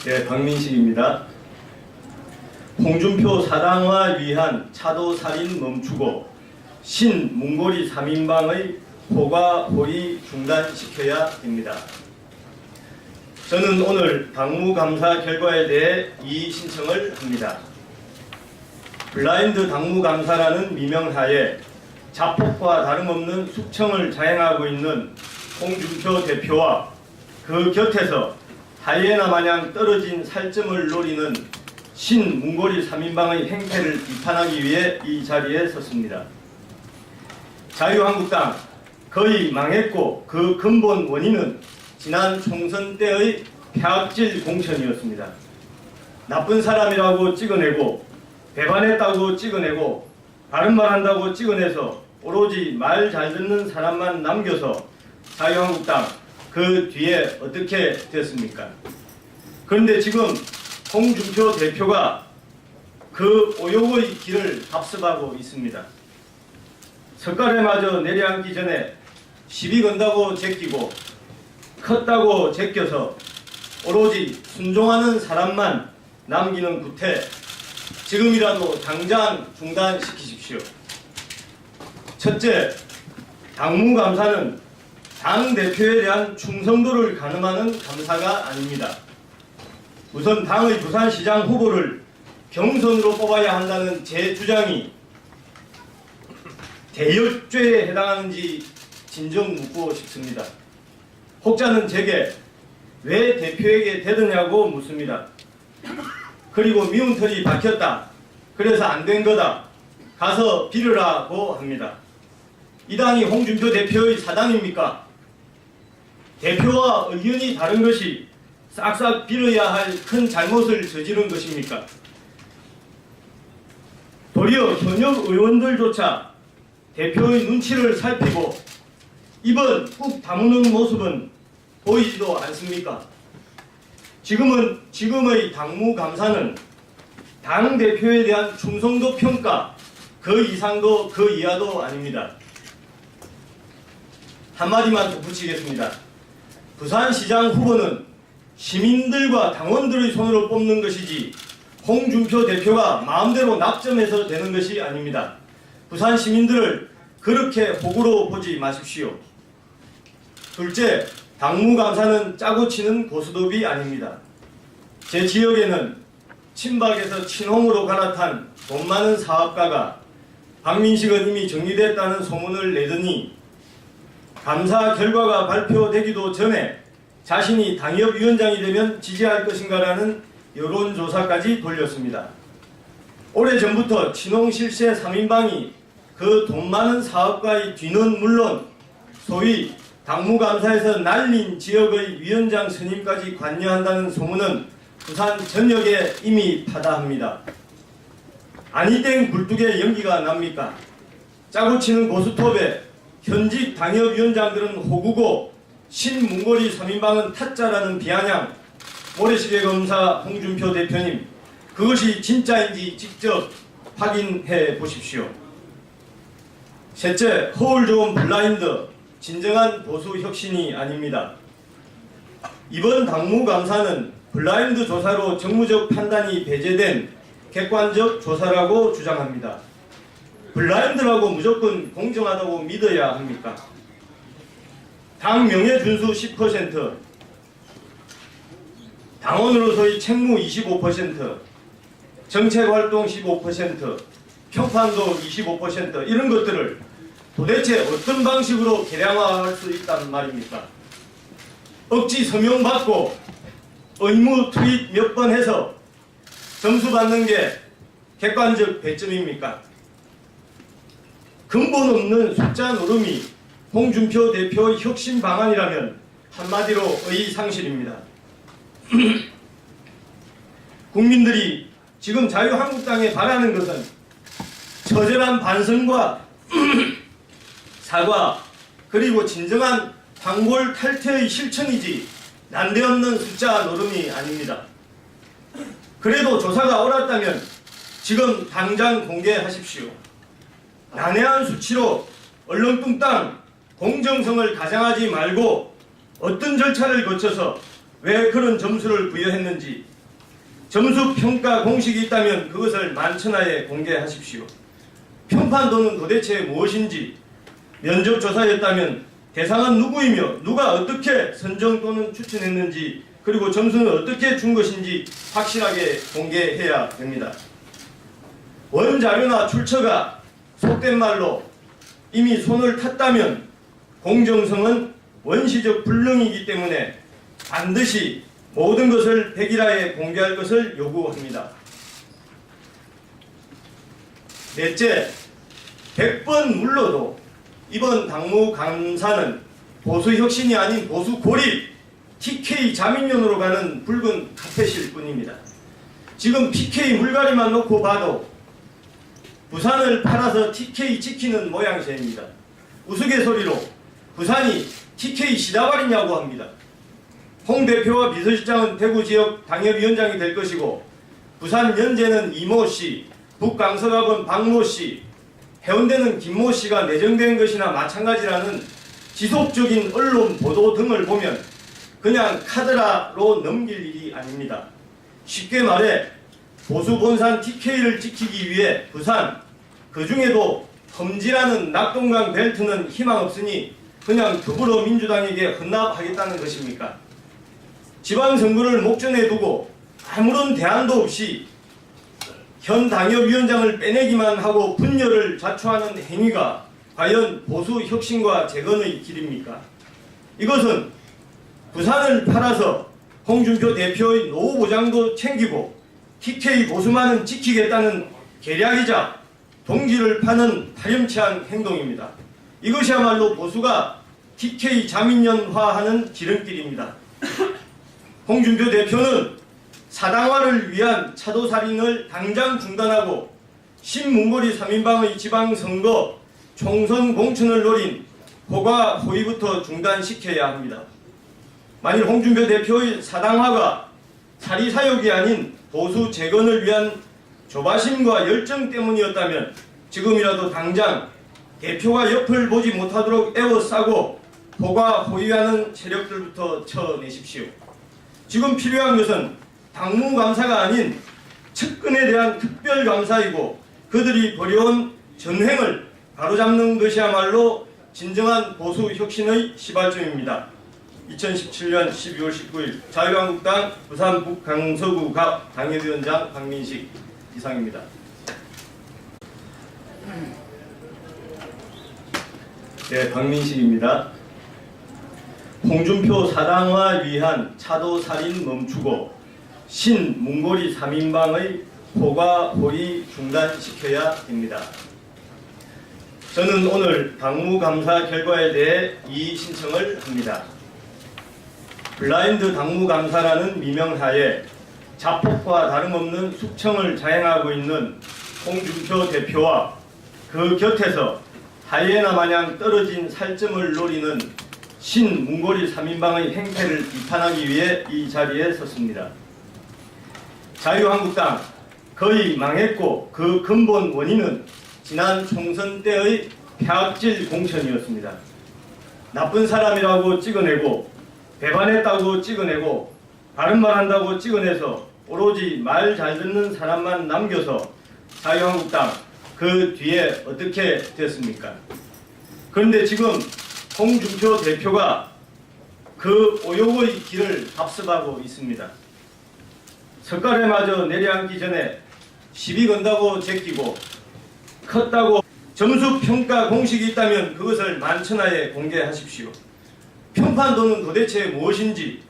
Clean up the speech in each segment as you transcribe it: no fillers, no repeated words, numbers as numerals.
네, 박민식입니다. 홍준표 사당화 위한 차도살인 멈추고 신문고리 3인방의 호가호위 중단시켜야 합니다. 저는 오늘 당무감사 결과에 대해 이의 신청을 합니다. 블라인드 당무감사라는 미명하에 자폭과 다름없는 숙청을 자행하고 있는 홍준표 대표와 그 곁에서 하이에나 마냥 떨어진 살점을 노리는 신문고리 3인방의 행태를 비판하기 위해 이 자리에 섰습니다. 자유한국당 거의 망했고 그 근본 원인은 지난 총선 때의 폐악질 공천이었습니다. 나쁜 사람이라고 찍어내고 배반했다고 찍어내고 바른말 한다고 찍어내서 오로지 말 잘 듣는 사람만 남겨서 자유한국당 그 뒤에 어떻게 됐습니까? 그런데 지금 홍준표 대표가 그 오욕의 길을 답습하고 있습니다. 석가래 마저 내려앉기 전에 시비 건다고 제끼고 컸다고 제껴서 오로지 순종하는 사람만 남기는 구태, 지금이라도 당장 중단시키십시오. 첫째, 당무감사는 당대표에 대한 충성도를 가늠하는 감사가 아닙니다. 우선 당의 부산시장 후보를 경선으로 뽑아야 한다는 제 주장이 대역죄에 해당하는지 진정 묻고 싶습니다. 혹자는 제게 왜 대표에게 되느냐고 묻습니다. 그리고 미운 털이 박혔다. 그래서 안 된 거다. 가서 빌으라고 합니다. 이 당이 홍준표 대표의 사당입니까? 대표와 의견이 다른 것이 싹싹 빌어야 할 큰 잘못을 저지른 것입니까? 도리어 현역 의원들조차 대표의 눈치를 살피고 입을 꾹 다무는 모습은 보이지도 않습니까? 지금의 당무감사는 당대표에 대한 충성도 평가 그 이상도 그 이하도 아닙니다. 한마디만 덧붙이겠습니다. 부산시장 후보는 시민들과 당원들의 손으로 뽑는 것이지 홍준표 대표가 마음대로 납점해서 되는 것이 아닙니다. 부산 시민들을 그렇게 호구로 보지 마십시오. 둘째, 당무감사는 짜고 치는 고스톱이 아닙니다. 제 지역에는 친박에서 친홍으로 갈아탄 돈 많은 사업가가 박민식은 이미 정리됐다는 소문을 내더니 감사 결과가 발표되기도 전에 자신이 당협위원장이 되면 지지할 것인가라는 여론조사까지 돌렸습니다. 오래전부터 친홍 실세 3인방이 그 돈 많은 사업가의 뒤는 물론 소위 당무감사에서 날린 지역의 위원장 선임까지 관여한다는 소문은 부산 전역에 이미 파다합니다. 아니 땡 굴뚝에 연기가 납니까? 짜고 치는 고스톱에 현직 당협위원장들은 호구고 신문고리 3인방은 타짜라는 비아냥, 모래시계 검사 홍준표 대표님, 그것이 진짜인지 직접 확인해 보십시오. 셋째, 허울 좋은 블라인드, 진정한 보수 혁신이 아닙니다. 이번 당무감사는 블라인드 조사로 정무적 판단이 배제된 객관적 조사라고 주장합니다. 블라인드라고 무조건 공정하다고 믿어야 합니까? 당 명예준수 10%, 당원으로서의 책무 25%, 정책활동 15%, 평판도 25% 이런 것들을 도대체 어떤 방식으로 계량화할 수 있단 말입니까? 억지 서명받고 의무 트윗 몇 번 해서 점수 받는 게 객관적 배점입니까? 근본 없는 숫자 노름이 홍준표 대표의 혁신 방안이라면 한마디로 의상실입니다. 국민들이 지금 자유한국당에 바라는 것은 처절한 반성과 사과 그리고 진정한 황골 탈퇴의 실천이지 난데없는 숫자 노름이 아닙니다. 그래도 조사가 옳았다면 지금 당장 공개하십시오. 난해한 수치로 얼렁뚱땅 공정성을 가장하지 말고 어떤 절차를 거쳐서 왜 그런 점수를 부여했는지, 점수 평가 공식이 있다면 그것을 만천하에 공개하십시오. 평판도는 도대체 무엇인지, 면접조사였다면 대상은 누구이며 누가 어떻게 선정 또는 추천했는지, 그리고 점수는 어떻게 준 것인지 확실하게 공개해야 됩니다. 원자료나 출처가 속된 말로 이미 손을 탔다면 공정성은 원시적 불능이기 때문에 반드시 모든 것을 백일하에 공개할 것을 요구합니다. 넷째, 100번 물러도 이번 당무 감사는 보수 혁신이 아닌 보수 고립, TK 자민련으로 가는 붉은 카펫일 뿐입니다. 지금 PK 물갈이만 놓고 봐도 부산을 팔아서 TK 지키는 모양새입니다. 우스갯소리로 부산이 TK 시다발이냐고 합니다. 홍 대표와 비서실장은 대구 지역 당협위원장이 될 것이고, 부산 연제는 이모 씨, 북강서갑은 박모 씨, 해운대는 김모 씨가 내정된 것이나 마찬가지라는 지속적인 언론 보도 등을 보면 그냥 카드라로 넘길 일이 아닙니다. 쉽게 말해 보수 본산 TK를 지키기 위해 부산, 그 중에도 험지라는 낙동강 벨트는 희망 없으니 그냥 더불어민주당에게 헌납하겠다는 것입니까? 지방선거를 목전에 두고 아무런 대안도 없이 현 당협위원장을 빼내기만 하고 분열을 자초하는 행위가 과연 보수 혁신과 재건의 길입니까? 이것은 부산을 팔아서 홍준표 대표의 노후 보장도 챙기고 TK 보수만은 지키겠다는 계략이자 동지를 파는 파렴치한 행동입니다. 이것이야말로 보수가 TK 자민련화하는 지름길입니다. 홍준표 대표는 사당화를 위한 차도살인을 당장 중단하고 신문고리 3인방의 지방선거 총선 공천을 노린 호가 호위부터 중단시켜야 합니다. 만일 홍준표 대표의 사당화가 사리사욕이 아닌 보수 재건을 위한 조바심과 열정 때문이었다면 지금이라도 당장 대표가 옆을 보지 못하도록 에워싸고 호가 호위하는 세력들부터 쳐내십시오. 지금 필요한 것은 당무감사가 아닌 측근에 대한 특별감사이고, 그들이 벌여온 전횡을 바로잡는 것이야말로 진정한 보수 혁신의 시발점입니다. 2017년 12월 19일 자유한국당 부산 북강서구 갑 당협위원장 박민식 이상입니다. 네, 박민식입니다. 홍준표 사당화 위한 차도살인 멈추고 신문고리 3인방의 호가 호위 중단시켜야 됩니다. 저는 오늘 당무감사 결과에 대해 이의 신청을 합니다. 블라인드 당무감사라는 미명하에 자폭과 다름없는 숙청을 자행하고 있는 홍준표 대표와 그 곁에서 하이에나 마냥 떨어진 살점을 노리는 신문고리 3인방의 행태를 비판하기 위해 이 자리에 섰습니다. 자유한국당 거의 망했고, 그 근본 원인은 지난 총선 때의 폐악질 공천이었습니다. 나쁜 사람이라고 찍어내고, 배반했다고 찍어내고, 바른 말 한다고 찍어내서 오로지 말 잘 듣는 사람만 남겨서 자유한국당 그 뒤에 어떻게 됐습니까? 그런데 지금 홍준표 대표가 그 오욕의 길을 답습하고 있습니다. 석가래 마저 내려앉기 전에 시비 건다고 제끼고, 컸다고 점수 평가 공식이 있다면 그것을 만천하에 공개하십시오. 평판도는 도대체 무엇인지,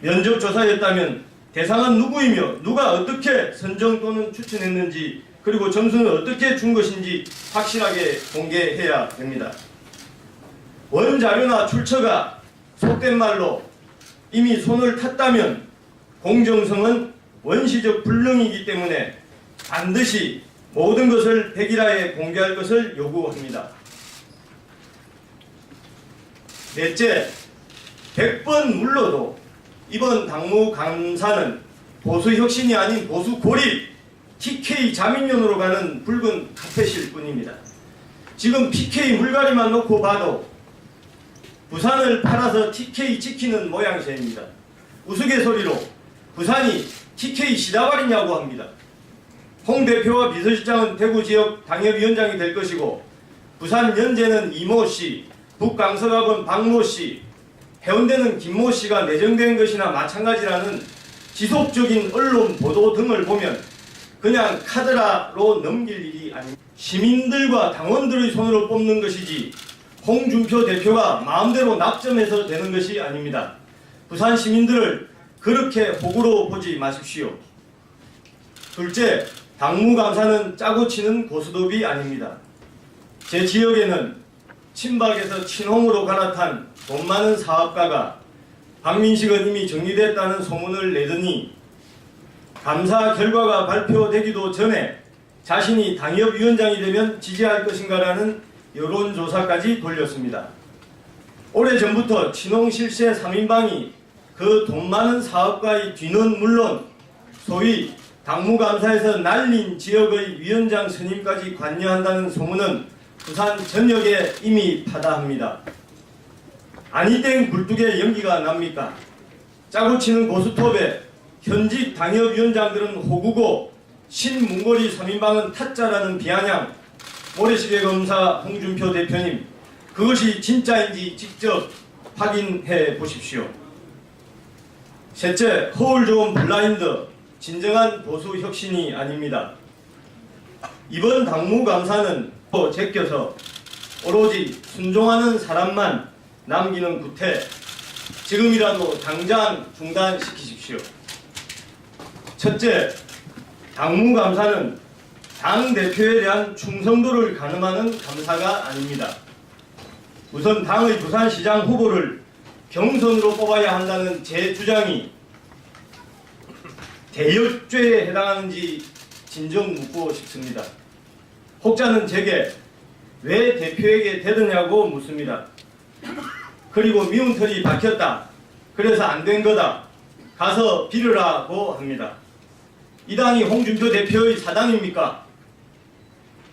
면접조사였다면 대상은 누구이며 누가 어떻게 선정 또는 추천했는지, 그리고 점수는 어떻게 준 것인지 확실하게 공개해야 됩니다. 원자료나 출처가 속된 말로 이미 손을 탔다면 공정성은 원시적 불능이기 때문에 반드시 모든 것을 백일하에 공개할 것을 요구합니다. 넷째, 100번 물러도 이번 당무 감사는 보수 혁신이 아닌 보수 고립, TK 자민련으로 가는 붉은 카펫일 뿐입니다. 지금 PK 물갈이만 놓고 봐도 부산을 팔아서 TK 지키는 모양새입니다. 우스갯소리로 부산이 TK 시다발이냐고 합니다. 홍 대표와 비서실장은 대구 지역 당협위원장이 될 것이고 부산 연제는 이모 씨, 북강서갑은 박모 씨, 해운대는 김모 씨가 내정된 것이나 마찬가지라는 지속적인 언론 보도 등을 보면 그냥 카드라로 넘길 일이 아닙니다. 시민들과 당원들의 손으로 뽑는 것이지 홍준표 대표가 마음대로 납점해서 되는 것이 아닙니다. 부산 시민들을 그렇게 호구로 보지 마십시오. 둘째, 당무감사는 짜고 치는 고스톱이 아닙니다. 제 지역에는 친박에서 친홍으로 갈아탄 돈 많은 사업가가 박민식은 이미 정리됐다는 소문을 내더니 감사 결과가 발표되기도 전에 자신이 당협위원장이 되면 지지할 것인가라는 여론조사까지 돌렸습니다. 오래전부터 친홍 실세 3인방이 그 돈 많은 사업가의 뒤는 물론 소위 당무감사에서 날린 지역의 위원장 선임까지 관여한다는 소문은 부산 전역에 이미 파다합니다. 아니땡 굴뚝에 연기가 납니까? 짜고 치는 고스톱에 현직 당협위원장들은 호구고 신문고리 3인방은 타짜라는 비아냥, 모래시계 검사 홍준표 대표님, 그것이 진짜인지 직접 확인해 보십시오. 셋째, 허울 좋은 블라인드, 진정한 보수 혁신이 아닙니다. 이번 당무감사는 제껴서 오로지 순종하는 사람만 남기는 구태, 지금이라도 당장 중단시키십시오. 첫째, 당무감사는 당대표에 대한 충성도를 가늠하는 감사가 아닙니다. 우선 당의 부산시장 후보를 경선으로 뽑아야 한다는 제 주장이 대역죄에 해당하는지 진정 묻고 싶습니다. 혹자는 제게 왜 대표에게 되느냐고 묻습니다. 그리고 미운 털이 박혔다. 그래서 안 된 거다. 가서 빌으라고 합니다. 이 당이 홍준표 대표의 사당입니까?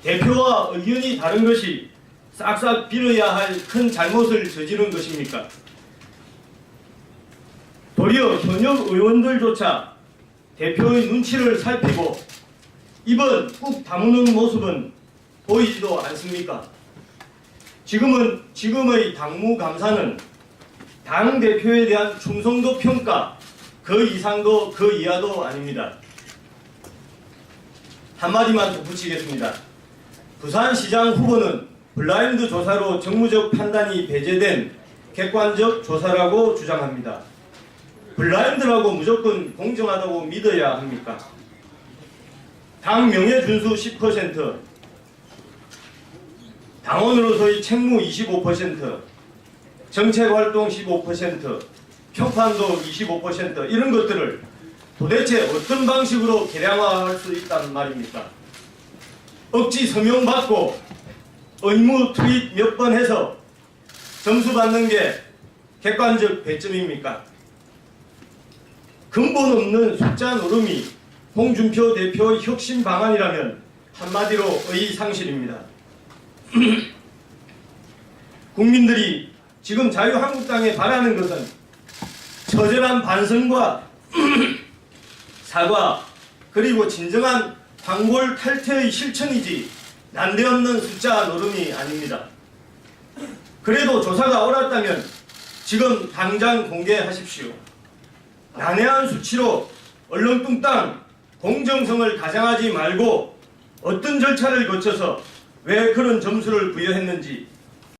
대표와 의견이 다른 것이 싹싹 빌어야 할 큰 잘못을 저지른 것입니까? 도리어 현역 의원들조차 대표의 눈치를 살피고 입은 꾹 다무는 모습은 보이지도 않습니까? 지금의 당무감사는 당대표에 대한 충성도 평가 그 이상도 그 이하도 아닙니다. 한마디만 덧붙이겠습니다. 부산시장 후보는 블라인드 조사로 정무적 판단이 배제된 객관적 조사라고 주장합니다. 블라인드라고 무조건 공정하다고 믿어야 합니까? 당 명예준수 10%, 당원으로서의 책무 25%, 정책활동 15%, 평판도 25% 이런 것들을 도대체 어떤 방식으로 계량화할 수 있단 말입니까? 억지 서명받고 의무 트윗 몇 번 해서 점수 받는 게 객관적 배점입니까? 근본 없는 숫자 노름이 홍준표 대표의 혁신 방안이라면 한마디로 의상실입니다. 국민들이 지금 자유한국당에 바라는 것은 처절한 반성과 사과 그리고 진정한 황골 탈퇴의 실천이지 난데없는 숫자 노름이 아닙니다. 그래도 조사가 옳았다면 지금 당장 공개하십시오. 난해한 수치로 얼렁뚱땅 공정성을 가장하지 말고 어떤 절차를 거쳐서 왜 그런 점수를 부여했는지